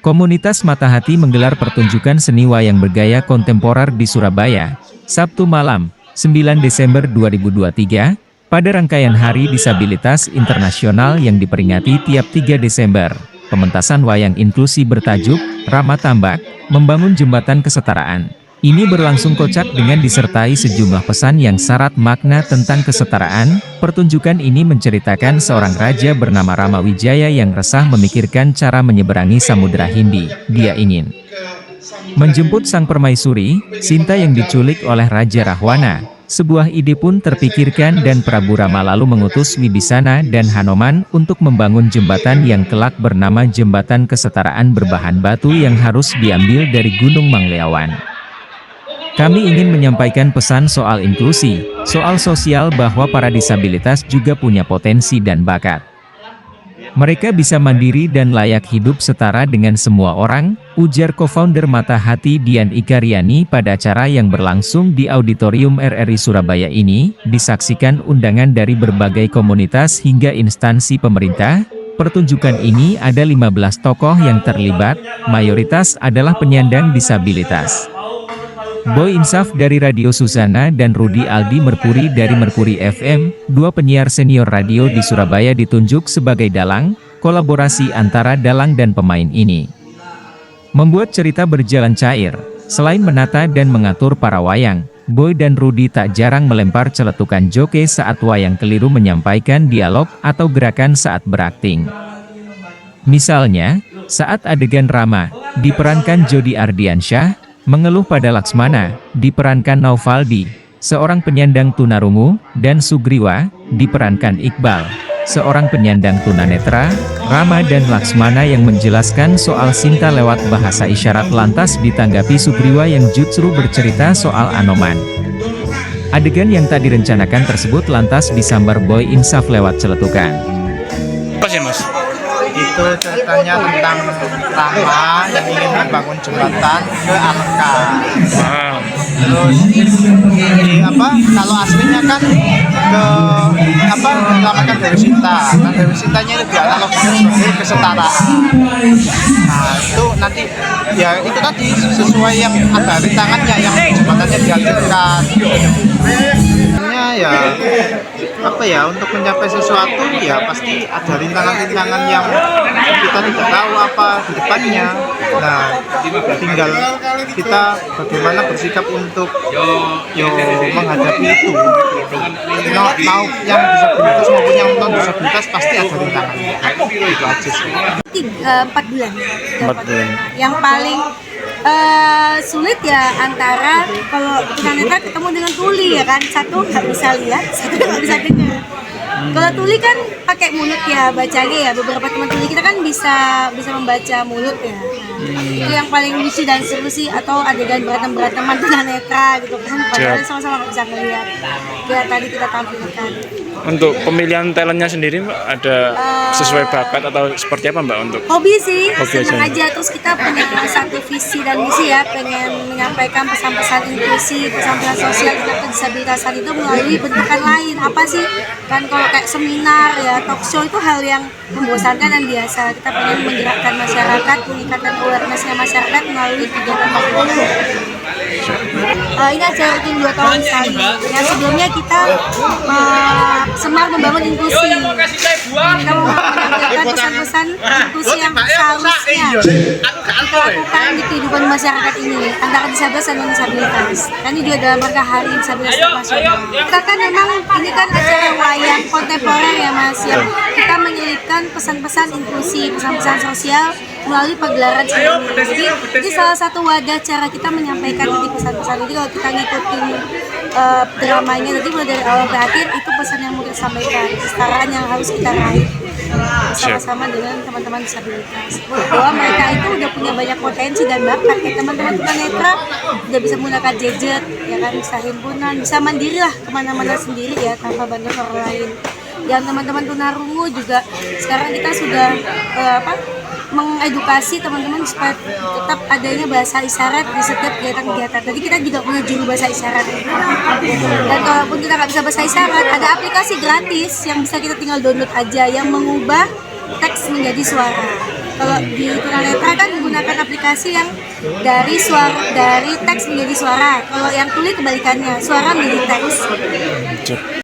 Komunitas Mata Hati menggelar pertunjukan seni wayang bergaya kontemporer di Surabaya, Sabtu malam, 9 Desember 2023, pada rangkaian Hari Disabilitas Internasional yang diperingati tiap 3 Desember. Pementasan wayang inklusi bertajuk, Ramah Tambak, Membangun Jembatan Kesetaraan. Ini berlangsung kocak dengan disertai sejumlah pesan yang syarat makna tentang kesetaraan. Pertunjukan ini menceritakan seorang raja bernama Rama Wijaya yang resah memikirkan cara menyeberangi Samudra Hindi. Dia ingin menjemput sang permaisuri, Sinta yang diculik oleh Raja Rahwana. Sebuah ide pun terpikirkan dan Prabu Rama lalu mengutus Wibisana dan Hanoman untuk membangun jembatan yang kelak bernama Jembatan Kesetaraan berbahan batu yang harus diambil dari Gunung Mangleawan. Kami ingin menyampaikan pesan soal inklusi, soal sosial bahwa para disabilitas juga punya potensi dan bakat. Mereka bisa mandiri dan layak hidup setara dengan semua orang, ujar co-founder Mata Hati Dian Ikaryani pada acara yang berlangsung di Auditorium RRI Surabaya ini, disaksikan undangan dari berbagai komunitas hingga instansi pemerintah. Pertunjukan ini ada 15 tokoh yang terlibat, mayoritas adalah penyandang disabilitas. Boy Insaf dari Radio Susana dan Rudi Aldi Merkuri dari Merkuri FM, dua penyiar senior radio di Surabaya ditunjuk sebagai dalang. Kolaborasi antara dalang dan pemain ini membuat cerita berjalan cair. Selain menata dan mengatur para wayang, Boy dan Rudi tak jarang melempar celetukan joke saat wayang keliru menyampaikan dialog atau gerakan saat berakting. Misalnya, saat adegan Rama, diperankan Jody Ardiansyah, mengeluh pada Laksmana, diperankan Nauvaldi, seorang penyandang tunarungu, dan Sugriwa, diperankan Iqbal, seorang penyandang tunanetra. Rama dan Laksmana yang menjelaskan soal Sinta lewat bahasa isyarat lantas ditanggapi Sugriwa yang justru bercerita soal Anoman. Adegan yang tak direncanakan tersebut lantas disambar Boy Insaf lewat celetukan. Apa sih mas? Itu ceritanya tentang Rama yang ingin membangun jembatan ke Alka. Terus kalau aslinya kan menyelamatkan Dewi Sinta. Nah, Dewi Sintanya itu dianalogikan sebagai kesetaraan. Nah, itu nanti ya itu tadi sesuai yang ada rintangannya yang jembatannya dihancurkan. Untuk mencapai sesuatu ya pasti ada rintangan-rintangan yang kita tidak tahu apa di depannya. Nah, tinggal kita bagaimana bersikap untuk menghadapi itu. Mau yang disabilitas maupun yang non disabilitas pasti ada rintangannya. Itu aja sih. 4 bulan. Yang paling sulit ya antara kalau tunanetra ketemu dengan tuli ya kan, satu nggak bisa lihat, satu nggak bisa dengar. Kalau tuli kan pakai mulut ya bacanya ya, beberapa teman tuli kita kan bisa membaca mulut ya. Itu yang paling lucu dan seru sih, atau adegan berantem-beranteman tunanetra gitu kan, padahal sama-sama nggak bisa ngelihat. Kayak tadi kita tampilkan. Untuk pemilihan talentnya sendiri Mbak, ada sesuai bakat atau seperti apa Mbak untuk? Hobi sih, Hobi senang aja. aja. Terus kita punya satu visi dan misi ya, pengen menyampaikan pesan-pesan inklusi, pesan-pesan sosial tentang disabilitasan itu melalui bentukan lain. Apa sih? Kan kalau kayak seminar ya, talk show itu hal yang membosankan dan biasa. Kita pengen menggerakkan masyarakat, meningkatkan awareness-nya masyarakat melalui kegiatan talk show. Ini acara rutin 2 tahun sekali. Yang sebelumnya kita Semar membangun inklusi. Kita mau menyampaikan pesan-pesan inklusi yang seharusnya kita lakukan di kehidupan masyarakat ini antara disabilitas dan non-disabilitas. Ini juga dalam rangka Hari Disabilitas Nasional. Kita kan memang ini kan acara wayang kontemporer ya Mas, yang kita menyelipkan pesan-pesan inklusi, pesan-pesan sosial melalui pagelaran seni. Jadi ini salah satu wadah cara kita menyampaikan pesan-pesan ini. Kalau kita ngikutin dramanya tadi mulai dari awal ke akhir, itu pesan yang mau kita sampaikan, kesetaraan yang harus kita raih sama-sama dengan teman-teman disabilitas, bahwa mereka itu udah punya banyak potensi dan bakat. Kayak teman-teman tunanetra udah bisa menggunakan gadget ya kan, bisa himpunan, bisa mandiri lah kemana-mana sendiri ya tanpa bantuan orang lain. Dan teman-teman tunarungu juga sekarang kita sudah mengedukasi teman-teman supaya tetap adanya bahasa isyarat di setiap kegiatan-kegiatan. Tadi kita juga punya juru bahasa isyarat. Dan kalaupun kita nggak bisa bahasa isyarat, ada aplikasi gratis yang bisa kita tinggal download aja yang mengubah teks menjadi suara. Kalau di tunanetra kan menggunakan aplikasi yang dari teks menjadi suara. Kalau yang tuli kebalikannya, suara menjadi teks.